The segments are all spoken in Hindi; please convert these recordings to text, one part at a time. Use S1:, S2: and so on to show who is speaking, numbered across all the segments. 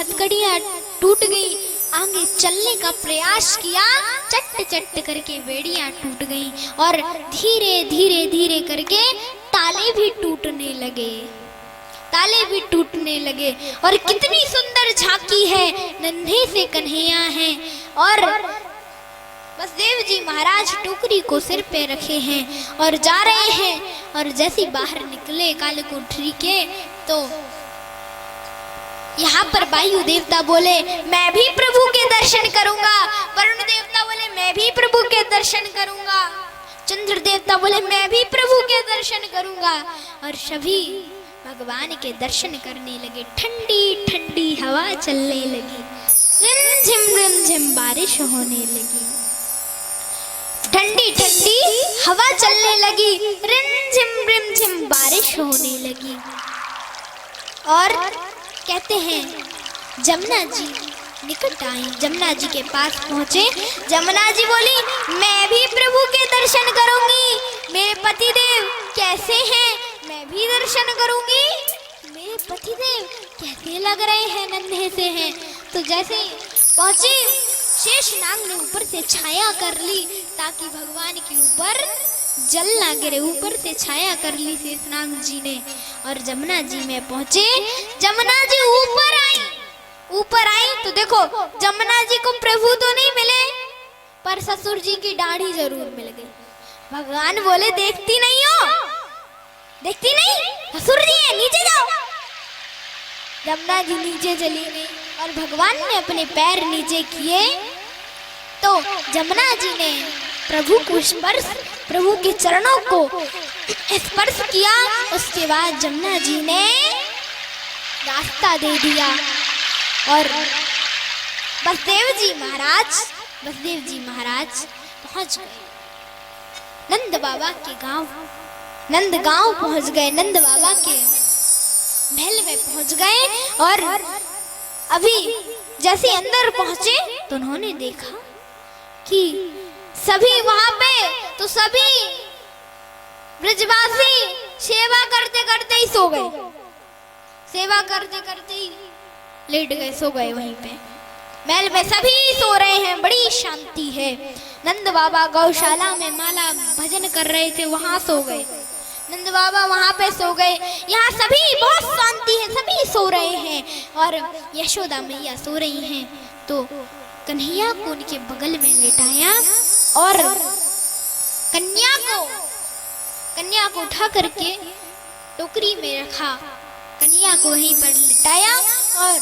S1: हथकड़ियां टूट गई। आगे चलने का प्रयास किया, चट चट करके बेड़ियां टूट गई और धीरे धीरे धीरे करके ताले भी टूटने लगे, ताले भी टूटने लगे। और कितनी सुंदर झांकी है, नन्हे से कन्हैया हैं और बसदेव जी महाराज टोकरी को सिर पे रखे हैं और जा रहे हैं। और जैसे बाहर निकले काले कोठरी के, तो यहाँ पर वायु देवता बोले मैं भी प्रभु के दर्शन करूंगा। वरुण देवता बोले मैं भी प्रभु के दर्शन करूंगा। चंद्र देवता बोले मैं भी प्रभु के दर्शन करूंगा। और सभी भगवान के दर्शन करने लगे। ठंडी ठंडी हवा चलने लगी, रिम झिम बारिश होने लगी। ठंडी ठंडी हवा चलने लगी, रिम झिम बारिश होने लगी। और कहते हैं जमुना जी निकट आई, जमुना जी के पास पहुंचे। जमुना जी बोली मैं भी प्रभु के दर्शन करूंगी। मेरे पतिदेव कैसे हैं, मैं भी दर्शन करूंगी। मेरे पतिदेव कैसे लग रहे हैं, नन्हे से हैं। तो जैसे पहुंचे, शेषनाग ने ऊपर से छाया कर ली ताकि भगवान के ऊपर जल ना गिरे। ऊपर से छाया कर ली शेषनाग जी ने। और जमुना जी में पहुंचे, जमुना जी ऊपर आई। ऊपर आई तो देखो जमुना जी को प्रभु तो नहीं मिले, पर ससुर जी की दाढ़ी जरूर मिल गई। भगवान बोले देखती नहीं हो, देखती नहीं, ससुर जी है, नीचे जाओ। जमुना जी नीचे चली गई और भगवान ने अपने पैर नीचे किए तो जमुना जी ने प्रभु को स्पर्श, प्रभु के चरणों को स्पर्श किया। उसके बाद जमुना जी ने रास्ता दे दिया और बसदेव जी महाराज पहुंच गए नंद बाबा के गांव। नंद गांव पहुंच गए, नंद बाबा के महल में पहुंच गए। और अभी जैसे अंदर पहुंचे तो उन्होंने देखा कि सभी वहां पे, तो सभी ब्रजवासी सेवा करते करते ही सो गए, सेवा करते करते ही लेट गए, सो गए वहीं पे। महल में सभी सो रहे हैं, बड़ी शांति है। नंद बाबा गौशाला में माला भजन कर रहे थे, वहां सो गए। नंद बाबा वहां पे सो गए। यहाँ सभी बहुत शांति है, सभी सो रहे हैं और यशोदा मैया सो रही हैं। तो कन्हैया को उनके बगल में लेटाया और कन्या को उठा करके टोकरी में रखा, कन्या को वहीं पर लिटाया और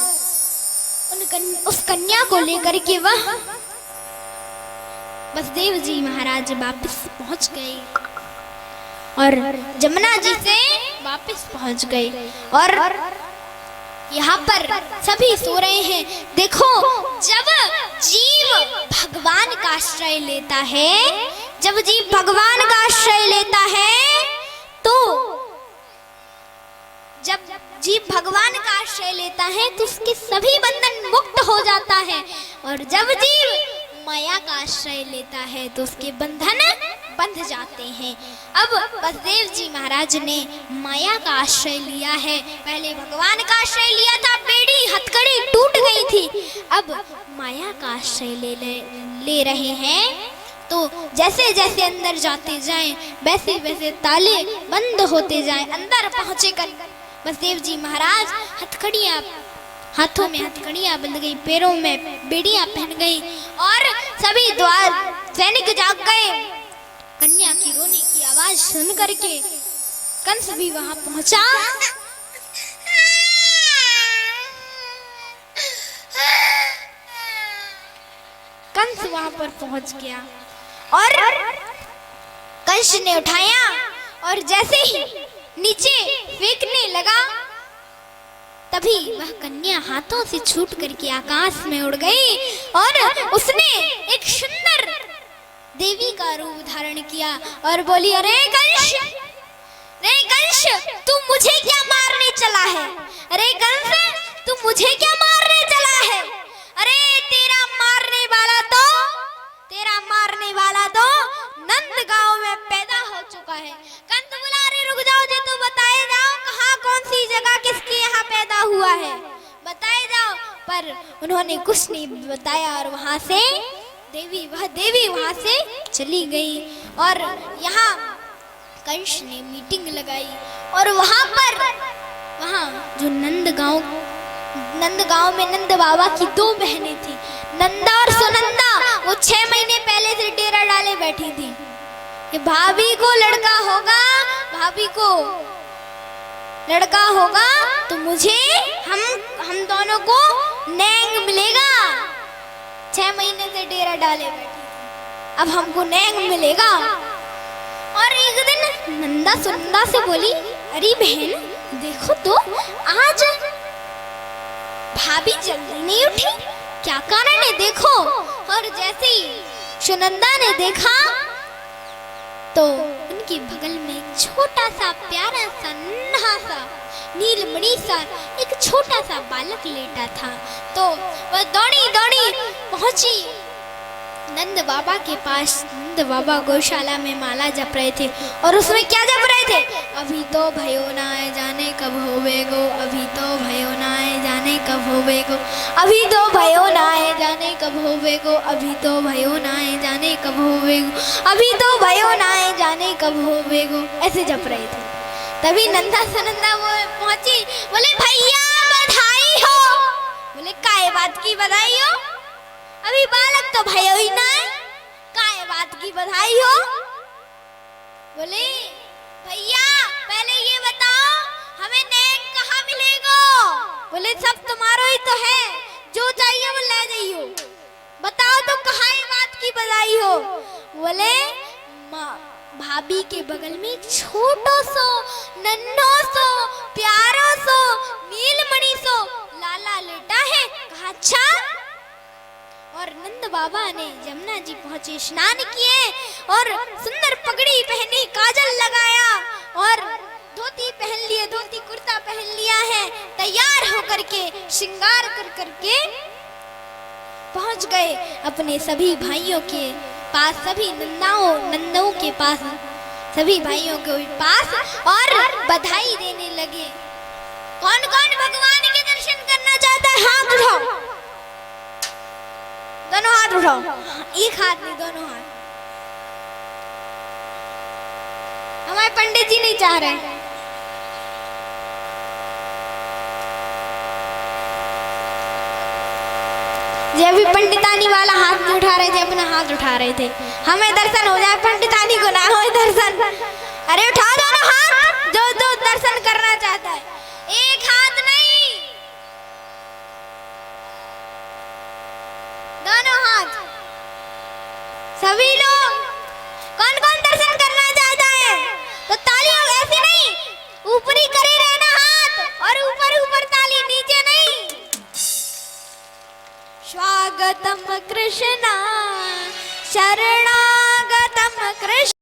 S1: उस कन्या को लेकर के वह बसदेव जी महाराज वापस पहुंच गए और जमुना जी से वापस पहुंच गए। और यहाँ पर सभी सो रहे हैं। देखो जब जीव भगवान का आश्रय लेता है, जब जीव भगवान का आश्रय लेता है, तो जब जीव भगवान का आश्रय लेता है तो उसके सभी बंधन मुक्त हो जाता है। और जब जीव माया का आश्रय लेता है तो उसके बंधन बंध जाते हैं। अब बसदेव जी महाराज ने माया का आश्रय लिया है। पहले भगवान का आश्रय लिया था, बेड़ी हथकड़ी टूट गई थी। अब माया का आश्रय ले रहे हैं। तो जैसे जैसे अंदर जाते जाएं, वैसे वैसे ताले बंद होते जाएं। अंदर पहुंचे कर बसदेव जी महाराज हथकड़ियां, हाथों में हथकड़ियां बंध गई, पैरों में बेड़ियां पहन गई और सभी द्वार सैनिक जाग गए। कन्या की रोने की आवाज सुन करके कंस भी वहां पहुंचा। कंस वहां पर पहुंच गया और कंस ने उठाया और जैसे ही नीचे फेंकने लगा, तभी वह कन्या हाथों से छूट करके आकाश में उड़ गई और उसने एक सुंदर देवी का रूप धारण किया और बोली, अरे कंस, तू मुझे क्या मारने चला है? अरे कंस, तू मुझे क्या मारने चला है? अरे तेरा मारने वाला तो नंद गांव में पैदा हो चुका है। कंस बोला, अरे रुक जाओ जी, तो बताए जाओ कहाँ, कौन सी जगह, किसके यहाँ पैदा हुआ है, बताए जाओ। पर उन्होंने कुछ नहीं बताया और वहां से वह देवी वहां से चली गई। और यहाँ कंस ने मीटिंग लगाई और वहां जो नंदगांव में नंद बाबा की 2 बहनें थी, नंदा और सुनंदा, वो 6 महीने पहले से डेरा डाले बैठी थी कि भाभी को लड़का होगा तो मुझे हम दोनों को नैंग मिलेगा। 6 महीने से डेरा डाले बैठी थी, अब हमको नैंग मिलेगा। और एक दिन नंदा सुनंदा से बोली, अरे बहन देखो तो आज भाभी जल्दी नहीं उठी, क्या कारण है देखो। और जैसे ही सुनंदा ने देखा तो उनके बगल में एक छोटा सा प्यारा सा नन्हा सा नीलमणि सा एक छोटा सा बालक लेटा था। तो वह दौड़ी दौड़ी पहुंची नंद बाबा के पास। नंद बाबा गौशाला में माला जप रहे थे और उसमें क्या जप रहे थे, अभी तो भयो ना आए जाने कब होवेगो, अभी तो भयो ना आए जाने कब होवेगो, अभी तो भयो ना आए जाने कब होवेगो, अभी तो भयो ना आए जाने कब होवेगो, अभी तो भयो ना आए जाने कब होवेगो, ऐसे जप रहे थे। तभी नंदा सुनंदा वो पहुंची, बोले भैया बधाई हो। बोले काय बात की बधाई हो, अभी बालक तो भयो ही ना है, काय बात की बधाई हो। बोले भैया पहले ये बताओ हमें नैंग कहाँ मिलेगा। बोले सब तुम्हारो ही तो है, जो चाहिए वो ले जाइयो, बताओ तो कहाँ ये बात की बधाई हो। बोले भाभी के बगल में एक छोटो सो नन्हो सो प्यारो सो नीलमणि सो लाला लेटा है। कहा अच्छा। और नंद बाबा ने जमुना जी पहुंचे, स्नान किए और सुंदर पगड़ी पहनी, काजल लगाया और धोती पहन लिए, धोती कुर्ता पहन लिया है, तैयार होकर के श्रृंगार कर करके पहुंच गए अपने सभी भाइयों के पास, सभी नंदों के पास, सभी भाइयों के पास और बधाई देने लगे। कौन कौन भगवान के दर्शन करना चाहता है, हाथ उठाओ, दोनों हाथ उठाओ, एक हाथ नहीं दोनों हाथ। हमारे पंडित जी नहीं चाह रहे। ये अभी पंडितानी वाला हाथ नहीं उठा रहे थे, अपना हाथ उठा रहे थे, हमें दर्शन हो जाए, पंडितानी को ना हो दर्शन। अरे उठा दोनों हाथ, जो जो दर्शन करना चाहता है, एक हाथ नहीं दोनों हाथ। सभी लोग कौन कौन दर्शन करना चाहता है तो तालियां ऐसे नहीं, ऊपरी करे रहना हाथ, और ऊपर ऊपर ताली, नीचे नहीं। स्वागतम कृष्णा शरणागतम कृष्ण।